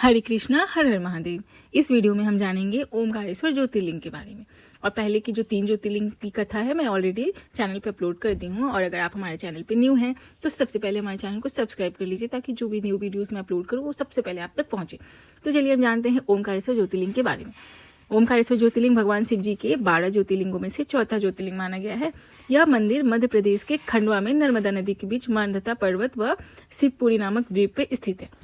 हरे कृष्णा, हर हर महादेव। इस वीडियो में हम जानेंगे ओमकारेश्वर ज्योतिर्लिंग के बारे में। और पहले की जो 3 ज्योतिर्लिंग की कथा है मैं ऑलरेडी चैनल पे अपलोड कर दी हूँ। और अगर आप हमारे चैनल पे न्यू हैं तो सबसे पहले हमारे चैनल को सब्सक्राइब कर लीजिए, ताकि जो भी न्यू वीडियोस मैं अपलोड करूँ वो सबसे पहले आप तक पहुँचे। तो चलिए हम जानते हैं ओमकारेश्वर ज्योतिर्लिंग के बारे में। ओमकारेश्वर ज्योतिर्लिंग भगवान शिव जी के 12 ज्योतिर्लिंगों में से चौथा ज्योतिर्लिंग माना गया है। यह मंदिर मध्य प्रदेश के खंडवा में नर्मदा नदी के बीच मानधता पर्वत व शिवपुरी नामक द्वीप पे स्थित है।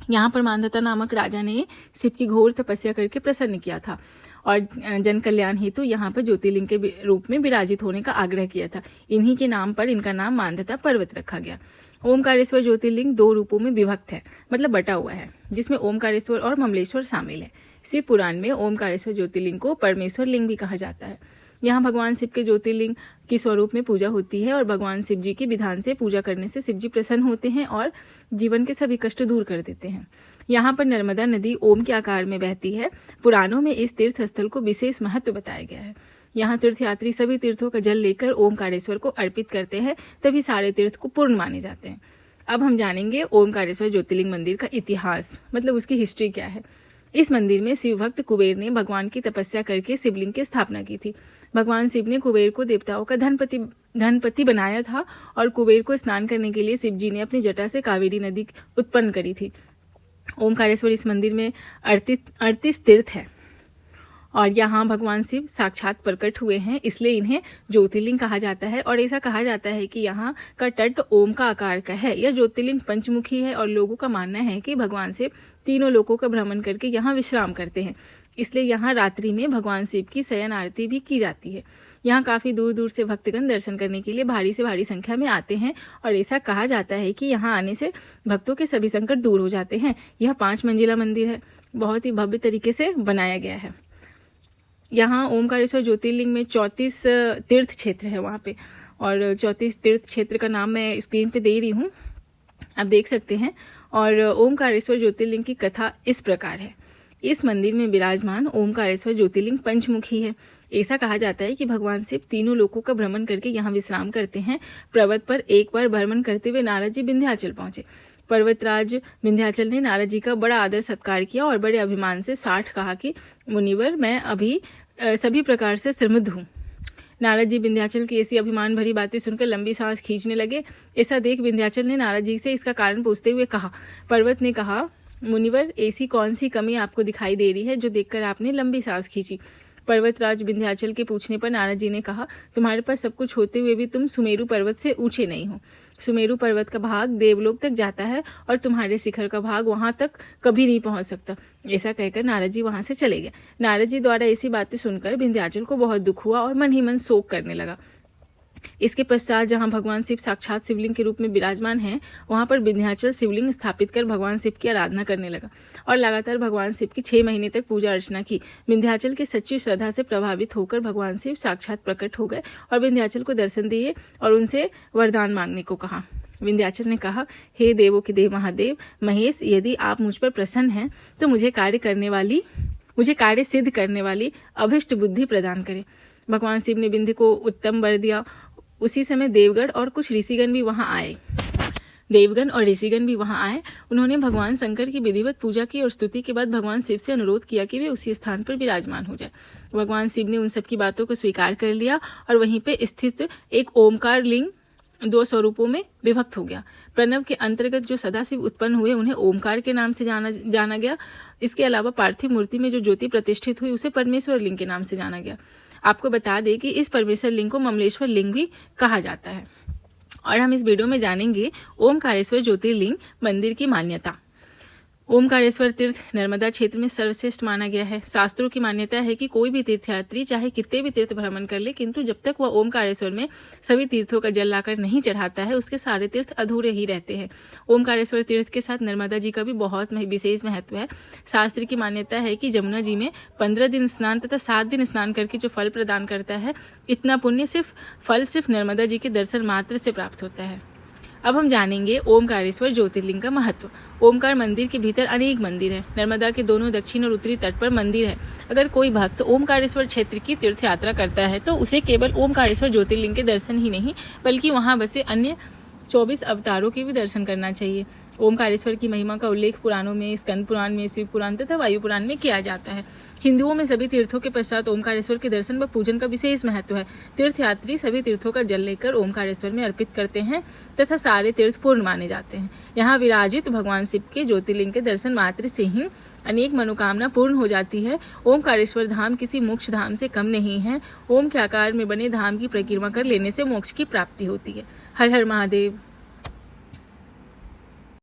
यहाँ पर मानधता नामक राजा ने शिव की घोर तपस्या करके प्रसन्न किया था और जन कल्याण हेतु यहाँ पर ज्योतिर्लिंग के रूप में विराजित होने का आग्रह किया था। इन्हीं के नाम पर इनका नाम मानधता पर्वत रखा गया। ओमकारेश्वर ज्योतिर्लिंग 2 रूपों में विभक्त है, मतलब बटा हुआ है, जिसमें ओमकारेश्वर और ममलेश्वर शामिल है। शिव पुराण में ओमकारेश्वर ज्योतिर्लिंग को परमेश्वर लिंग भी कहा जाता है। यहाँ भगवान शिव के ज्योतिर्लिंग की स्वरूप में पूजा होती है और भगवान शिव जी के विधान से पूजा करने से शिव जी प्रसन्न होते हैं और जीवन के सभी कष्ट दूर कर देते हैं। यहाँ पर नर्मदा नदी ओम के आकार में बहती है। पुराणों में इस तीर्थ स्थल को विशेष महत्व बताया गया है। यहाँ तीर्थयात्री सभी तीर्थों का जल लेकर ओमकारेश्वर को अर्पित करते हैं, तभी सारे तीर्थ को पूर्ण माने जाते हैं। अब हम जानेंगे ओमकारेश्वर ज्योतिर्लिंग मंदिर का इतिहास, मतलब उसकी हिस्ट्री क्या है। इस मंदिर में शिव भक्त कुबेर ने भगवान की तपस्या करके शिवलिंग की स्थापना की थी। भगवान शिव ने कुबेर को देवताओं का धनपति बनाया था और कुबेर को स्नान करने के लिए शिव जी ने अपनी जटा से कावेरी नदी उत्पन्न करी थी। ओमकारेश्वर इस मंदिर में 38 तीर्थ है और यहाँ भगवान शिव साक्षात प्रकट हुए हैं, इसलिए इन्हें ज्योतिर्लिंग कहा जाता है। और ऐसा कहा जाता है कि यहाँ का तट ओम का आकार का है। यह ज्योतिर्लिंग पंचमुखी है और लोगों का मानना है कि भगवान शिव तीनों लोकों का भ्रमण करके यहाँ विश्राम करते हैं, इसलिए यहाँ रात्रि में भगवान शिव की शयन आरती भी की जाती है। यहाँ काफ़ी दूर दूर से भक्तगण दर्शन करने के लिए भारी से भारी संख्या में आते हैं और ऐसा कहा जाता है कि यहाँ आने से भक्तों के सभी संकट दूर हो जाते हैं। यह 5 मंजिला मंदिर है, बहुत ही भव्य तरीके से बनाया गया है। यहाँ ओमकारेश्वर ज्योतिर्लिंग में 34 तीर्थ क्षेत्र है वहाँ पे, और 34 तीर्थ क्षेत्र का नाम मैं स्क्रीन पे दे रही हूँ, आप देख सकते हैं। और ओमकारेश्वर ज्योतिर्लिंग की कथा इस प्रकार है। इस मंदिर में विराजमान ओमकारेश्वर ज्योतिर्लिंग पंचमुखी है। ऐसा कहा जाता है कि भगवान शिव तीनों लोकों का भ्रमण करके यहाँ विश्राम करते हैं। पर्वत पर एक बार भ्रमण करते हुए नारद जी विंध्याचल पहुंचे। पर्वतराज विंध्याचल ने नारद जी का बड़ा आदर सत्कार किया और बड़े अभिमान से साठ कहा कि मुनिवर, मैं अभी सभी प्रकार से समृद्ध हूँ। नारद जी विंध्याचल की ऐसी अभिमान भरी बातें सुनकर लंबी सांस खींचने लगे। ऐसा देख विंध्याचल ने नारद जी से इसका कारण पूछते हुए कहा। पर्वत ने कहा, मुनिवर, ऐसी कौन सी कमी आपको दिखाई दे रही है जो देखकर आपने लंबी सांस खींची। पर्वतराज विंध्याचल के पूछने पर नारद जी ने कहा, तुम्हारे पास सब कुछ होते हुए भी तुम सुमेरु पर्वत से ऊंचे नहीं हो। सुमेरु पर्वत का भाग देवलोक तक जाता है और तुम्हारे शिखर का भाग वहां तक कभी नहीं पहुंच सकता। ऐसा कहकर नारद जी वहां से चले गए। नारद जी द्वारा ऐसी बातें सुनकर विंध्याचल को बहुत दुख हुआ और मन ही मन शोक करने लगा। इसके पश्चात जहां भगवान शिव साक्षात शिवलिंग के रूप में विराजमान हैं, वहां पर विंध्याचल शिवलिंग स्थापित कर भगवान शिव की आराधना करने लगा और लगातार भगवान शिव की 6 महीने तक पूजा अर्चना की। विंध्याचल के सच्ची श्रद्धा से प्रभावित होकर भगवान शिव साक्षात प्रकट हो गए और विंध्याचल को दर्शन दिए और उनसे वरदान मांगने को कहा। विंध्याचल ने कहा, हे देवों के देव महादेव महेश, यदि आप मुझ पर प्रसन्न हैं तो मुझे कार्य सिद्ध करने वाली अभिष्ट बुद्धि प्रदान करें। भगवान शिव ने विंध्य को उत्तम वर दिया। उसी समय देवगण और ऋषिगण भी वहां आए। उन्होंने भगवान शंकर की विधिवत पूजा की और स्तुति के बाद भगवान शिव से अनुरोध किया कि वे उसी स्थान पर विराजमान हो जाए। भगवान शिव ने उन सबकी बातों को स्वीकार कर लिया और वहीं पे स्थित एक ओमकार लिंग 2 स्वरूपों में विभक्त हो गया। प्रणव के अंतर्गत जो सदाशिव उत्पन्न हुए उन्हें ओमकार के नाम से जाना गया। इसके अलावा पार्थिव मूर्ति में जो ज्योति प्रतिष्ठित हुई उसे परमेश्वर लिंग के नाम से जाना गया। आपको बता दें कि इस परमेश्वर लिंग को ममलेश्वर लिंग भी कहा जाता है। और हम इस वीडियो में जानेंगे ओमकारेश्वर ज्योतिर्लिंग मंदिर की मान्यता। ओमकारेश्वर तीर्थ नर्मदा क्षेत्र में सर्वश्रेष्ठ माना गया है। शास्त्रों की मान्यता है कि कोई भी तीर्थयात्री चाहे कितने भी तीर्थ भ्रमण कर ले, किंतु जब तक वह ओमकारेश्वर में सभी तीर्थों का जल लाकर नहीं चढ़ाता है, उसके सारे तीर्थ अधूरे ही रहते हैं। ओमकारेश्वर तीर्थ के साथ नर्मदा जी का भी बहुत विशेष महत्व है। शास्त्र की मान्यता है कि जमुना जी में 15 दिन स्नान तथा 7 दिन स्नान करके जो फल प्रदान करता है, इतना पुण्य सिर्फ नर्मदा जी के दर्शन मात्र से प्राप्त होता है। अब हम जानेंगे ओमकारेश्वर ज्योतिर्लिंग का महत्व। ओमकार मंदिर के भीतर अनेक मंदिर हैं। नर्मदा के दोनों दक्षिण और उत्तरी तट पर मंदिर है। अगर कोई भक्त ओमकारेश्वर क्षेत्र की तीर्थ यात्रा करता है तो उसे केवल ओमकारेश्वर ज्योतिर्लिंग के दर्शन ही नहीं, बल्कि वहां बसे अन्य 24 अवतारों के भी दर्शन करना चाहिए। ओमकारेश्वर की महिमा का उल्लेख पुराणों में, स्कंद पुराण में, शिव पुराण तथा वायु पुराण में किया जाता है। हिंदुओं में सभी तीर्थों के पश्चात ओमकारेश्वर के दर्शन व पूजन का विशेष महत्व है। तीर्थयात्री सभी तीर्थों का जल लेकर ओमकारेश्वर में अर्पित करते हैं तथा सारे तीर्थ पूर्ण माने जाते हैं। यहाँ विराजित भगवान शिव के ज्योतिर्लिंग के दर्शन मात्र से ही अनेक मनोकामना पूर्ण हो जाती है। ओमकारेश्वर धाम किसी मोक्ष धाम से कम नहीं है। ओम के आकार में बने धाम की परिक्रमा कर लेने से मोक्ष की प्राप्ति होती है। हर हर महादेव।